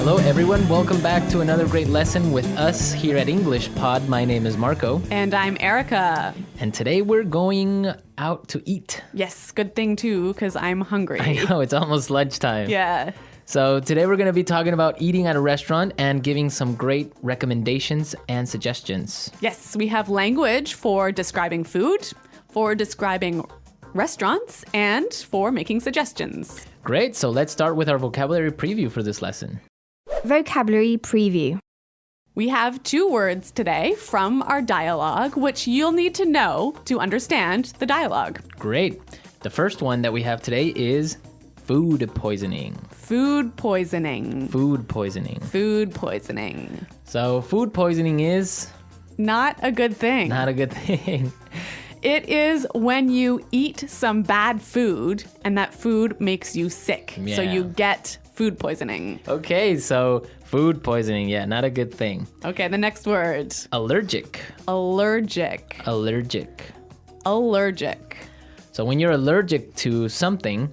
Hello everyone, welcome back to another great lesson with us here at EnglishPod. My name is Marco. And I'm Erica. And today we're going out to eat. Yes, good thing too, because I'm hungry. I know, it's almost lunchtime. Yeah. So today we're going to be talking about eating at a restaurant and giving some great recommendations and suggestions. Yes, we have language for describing food, for describing restaurants, and for making suggestions. Great, so let's start with our vocabulary preview for this lesson. Vocabulary preview. We have 2 words today from our dialogue, which you'll need to know to understand the dialogue. Great. The first one that we have today is food poisoning. Food poisoning. Food poisoning. Food poisoning. So food poisoning is Not a good thing. not a good thing. It is when you eat some bad food and that food makes you sick. So Yeah. you get food poisoning. Okay, so food poisoning, yeah, not a good thing. Okay, the next word. Allergic. Allergic. Allergic. Allergic. So when you're allergic to something,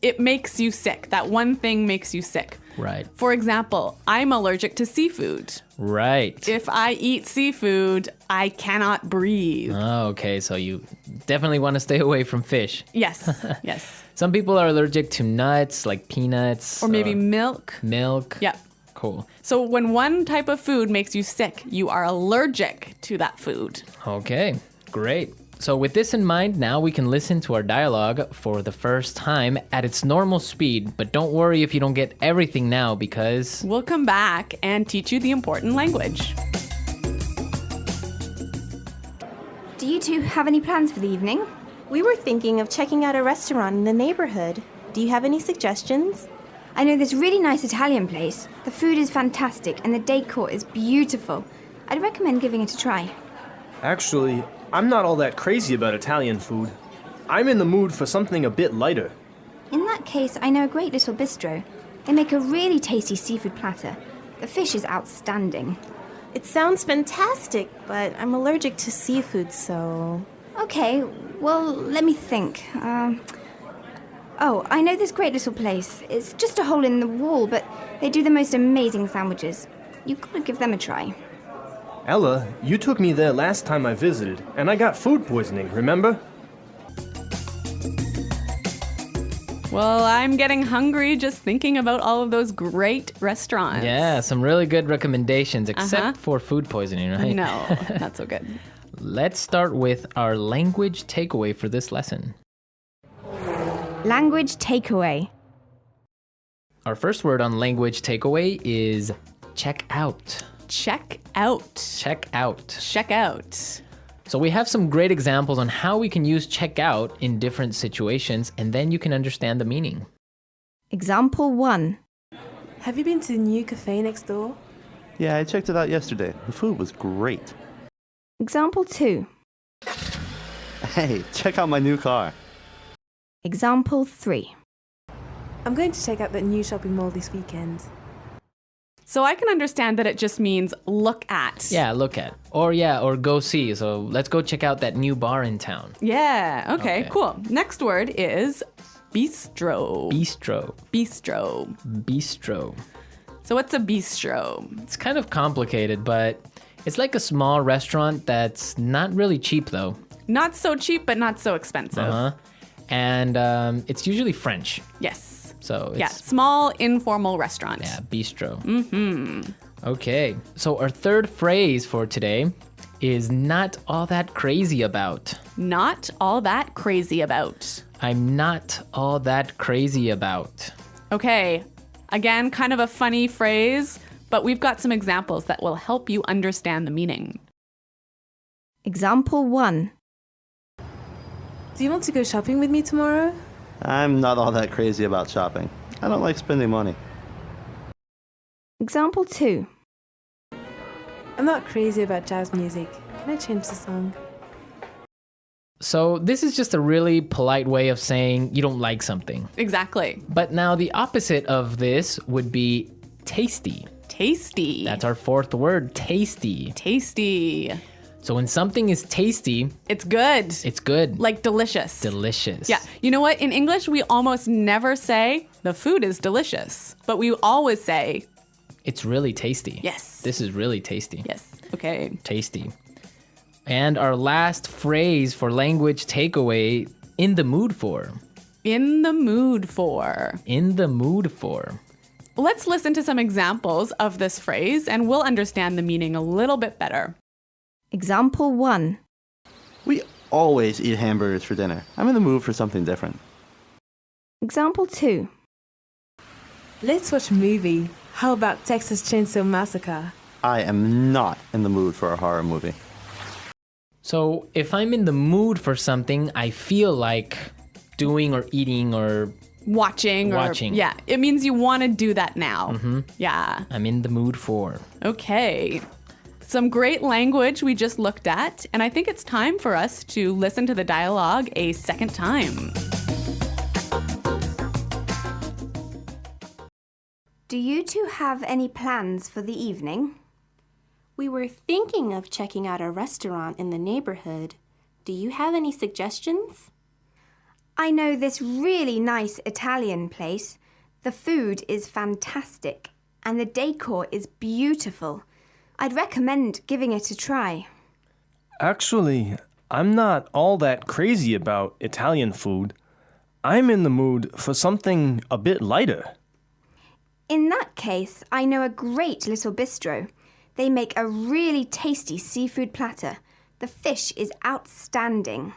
It makes you sick. That one thing makes you sick. right, For example, I'm allergic to seafood. right. If I eat seafood, I cannot breathe. Oh, okay, so you definitely want to stay away from fish. Yes, yes. Some people are allergic to nuts, like peanuts. Or maybe milk. milk. Yeah. Cool. So when one type of food makes you sick, you are allergic to that food. Okay, great. So with this in mind, now we can listen to our dialogue for the first time at its normal speed. But don't worry if you don't get everything now because... We'll come back and teach you the important language. Do you two have any plans for the evening? We were thinking of checking out a restaurant in the neighborhood. Do you have any suggestions? I know this really nice Italian place. The food is fantastic and the decor is beautiful. I'd recommend giving it a try. Actually, I'm not all that crazy about Italian food. I'm in the mood for something a bit lighter. In that case, I know a great little bistro. They make a really tasty seafood platter. The fish is outstanding. It sounds fantastic, but I'm allergic to seafood, so... Okay, well, let me think. Oh, I know this great little place. It's just a hole in the wall, but they do the most amazing sandwiches. You could give them a try. Ella, you took me there last time I visited, and I got food poisoning, remember? Well, I'm getting hungry just thinking about all of those great restaurants. Yeah, some really good recommendations, except for food poisoning, right? No, not so good. Let's start with our language takeaway for this lesson. Language takeaway. Our first word on language takeaway is check out. Check out. Check out. Check out. So we have some great examples on how we can use check out in different situations, and then you can understand the meaning. Example 1. Have you been to the new cafe next door? Yeah, I checked it out yesterday. The food was great. Example 2. Hey, check out my new car. Example 3. I'm going to check out that new shopping mall this weekend. So I can understand that it just means look at. Yeah, look at. Or go see. So let's go check out that new bar in town. Yeah, okay, Okay. cool. Next word is bistro. Bistro. Bistro. Bistro. So what's a bistro? It's kind of complicated, but it's like a small restaurant that's not really cheap though. Not so cheap, but not so expensive. Uh-huh. And it's usually French. Yes. So it's Yeah, small informal restaurant. yeah, bistro. Mm-hmm. Okay. So our third phrase for today is not all that crazy about. Not all that crazy about. I'm not all that crazy about. Okay, again, kind of a funny phrase, but we've got some examples that will help you understand the meaning. Example 1. Do you want to go shopping with me tomorrow? I'm not all that crazy about shopping. I don't like spending money. Example 2. I'm not crazy about jazz music. Can I change the song? So this is just a really polite way of saying you don't like something. Exactly. But now the opposite of this would be tasty. Tasty. That's our fourth word, tasty. Tasty. So when something is tasty, It's good. it's good. Like delicious. Delicious. Yeah. You know what? In English, we almost never say the food is delicious. But we always say, It's really tasty. yes. This is really tasty. Yes. Okay. Tasty. And our last phrase for language takeaway, in the mood for. In the mood for. In the mood for. Let's listen to some examples of this phrase and we'll understand the meaning a little bit better. Example 1. We always eat hamburgers for dinner. I'm in the mood for something different. Example 2. Let's watch a movie. How about Texas Chainsaw Massacre? I am not in the mood for a horror movie. So if I'm in the mood for something, I feel like doing or eating or Watching. Yeah, it means you want to do that now. Yeah. I'm in the mood for. Okay. Some great language we just looked at, and I think it's time for us to listen to the dialogue a second time. Do you two have any plans for the evening? We were thinking of checking out a restaurant in the neighborhood. Do you have any suggestions? I know this really nice Italian place. The food is fantastic and the decor is beautiful. I'd recommend giving it a try. Actually, I'm not all that crazy about Italian food. I'm in the mood for something a bit lighter. In that case, I know a great little bistro. They make a really tasty seafood platter. The fish is outstanding.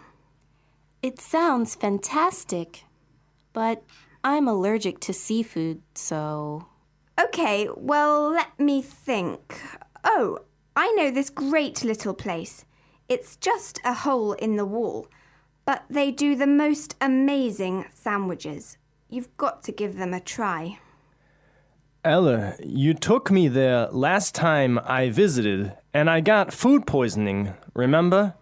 It sounds fantastic, but I'm allergic to seafood, so... Okay, well, let me think. Oh, I know this great little place. It's just a hole in the wall, but they do the most amazing sandwiches. You've got to give them a try. Ella, you took me there last time I visited, and I got food poisoning, remember?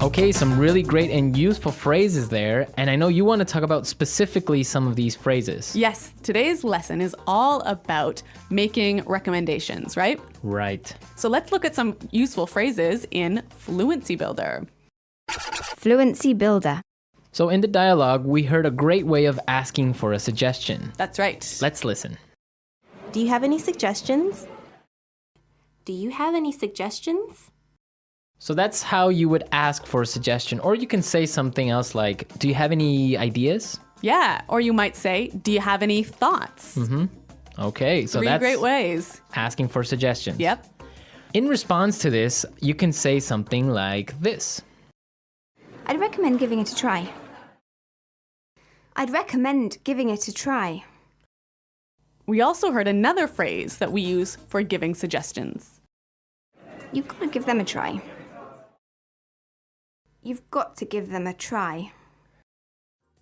Okay, some really great and useful phrases there, and I know you want to talk about specifically some of these phrases. Yes, today's lesson is all about making recommendations, right? Right. So let's look at some useful phrases in Fluency Builder. Fluency Builder. So in the dialogue, we heard a great way of asking for a suggestion. That's right. Let's listen. Do you have any suggestions? Do you have any suggestions? So that's how you would ask for a suggestion. Or you can say something else like, do you have any ideas? Yeah, or you might say, do you have any thoughts? Okay, so Three that's great ways. asking for suggestions. Yep. In response to this, you can say something like this. I'd recommend giving it a try. I'd recommend giving it a try. We also heard another phrase that we use for giving suggestions. You've got to give them a try. You've got to give them a try.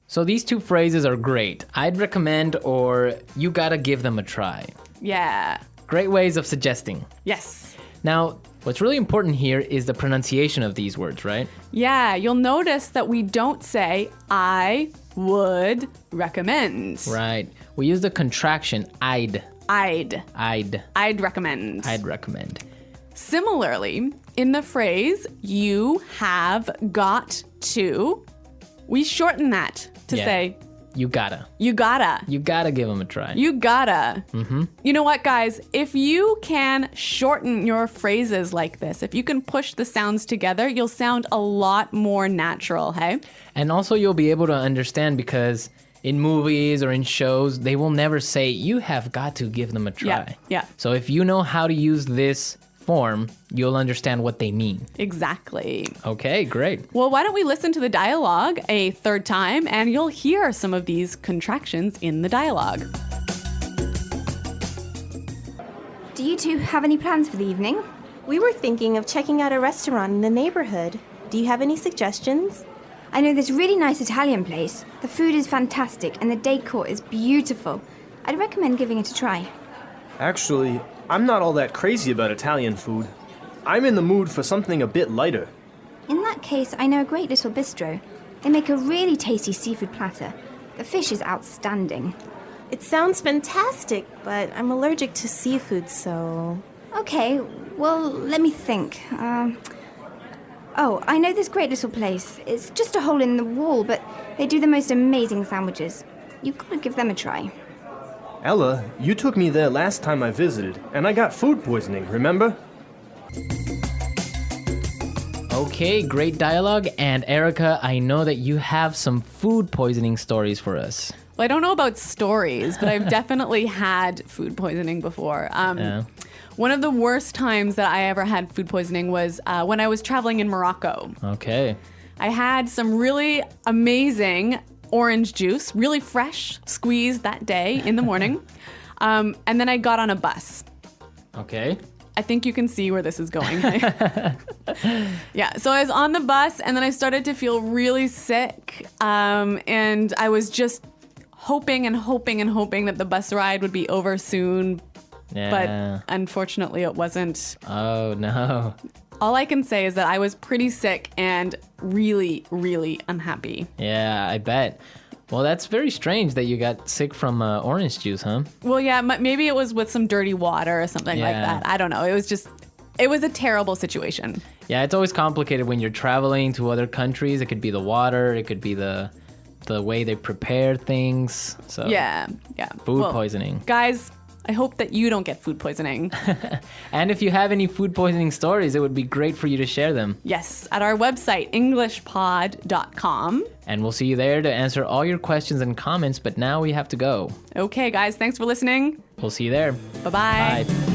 So these two phrases are great. I'd recommend or you gotta give them a try. Yeah. Great ways of suggesting. Yes. Now, what's really important here is the pronunciation of these words, right? Yeah, you'll notice that we don't say, I would recommend. Right. We use the contraction I'd recommend. I'd recommend. Similarly, in the phrase, you have got to, we shorten that to Yeah. say, You gotta. you gotta. You gotta give them a try. You gotta. You know what, guys? If you can shorten your phrases like this, if you can push the sounds together, you'll sound a lot more natural, hey? And also you'll be able to understand because in movies or in shows, they will never say, you have got to give them a try. Yeah. So if you know how to use this form, you'll understand what they mean. Exactly. Okay, great. Well, why don't we listen to the dialogue a third time and you'll hear some of these contractions in the dialogue. Do you two have any plans for the evening? We were thinking of checking out a restaurant in the neighborhood. Do you have any suggestions? I know this really nice Italian place. The food is fantastic and the decor is beautiful. I'd recommend giving it a try. Actually, I'm not all that crazy about Italian food. I'm in the mood for something a bit lighter. In that case, I know a great little bistro. They make a really tasty seafood platter. The fish is outstanding. It sounds fantastic, but I'm allergic to seafood, so... Okay, well, let me think. Oh, I know this great little place. It's just a hole in the wall, but they do the most amazing sandwiches. You've got to give them a try. Ella, you took me there last time I visited, and I got food poisoning, remember? Okay, great dialogue. And Erica, I know that you have some food poisoning stories for us. Well, I don't know about stories, but I've definitely had food poisoning before. Yeah. One of the worst times that I ever had food poisoning was when I was traveling in Morocco. Okay. I had some really amazing orange juice, really fresh, squeezed that day in the morning. And then I got on a bus. Okay. I think you can see where this is going. Yeah, so I was on the bus and then I started to feel really sick. And I was just hoping that the bus ride would be over soon. Yeah. But unfortunately it wasn't. Oh, no. All I can say is that I was pretty sick and really, really unhappy. Yeah, I bet. Well, that's very strange that you got sick from orange juice, huh? Well, yeah, maybe it was with some dirty water or something like Yeah. that. I don't know. It was a terrible situation. Yeah, it's always complicated when you're traveling to other countries. It could be the water, it could be the way they prepare things. So Yeah. food poisoning. Guys, I hope that you don't get food poisoning. And if you have any food poisoning stories, it would be great for you to share them. Yes, at our website, EnglishPod.com. And we'll see you there to answer all your questions and comments, but now we have to go. Okay, guys, thanks for listening. We'll see you there. Bye-bye. Bye.